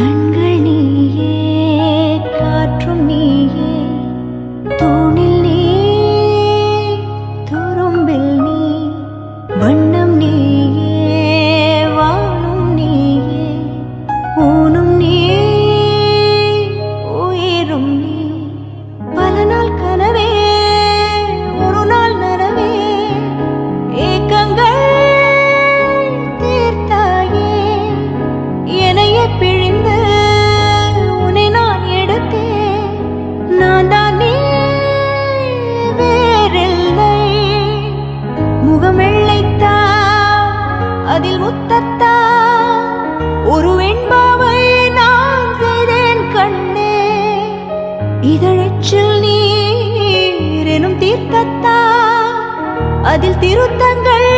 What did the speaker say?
கண்கள் நீயே, காற்றும் நீயே, தூணில் நீ, துரும்பில் நீ, வண்ணம் நீயே, வானும் நீயே, ஊனும் நீ, உயிரும் நீ. பல நாள் கனவே, ஒரு நாள் நனவே, ஏக்கங்கள் தீர்த்தாயே, என்னையே பிழிந்து உன்னை நான் எடுத்தேன். நான் தான் நீ வேறில்லை. முகம் வெள்ளைத்தா, அதில் முத்தத்தா, ஒரு வெண்பாவை நான் செய்தேன் கண்ணே. இதழச்சில் நீர் எனும் தீர்த்தத்தா, அதில் திருத்தங்கள்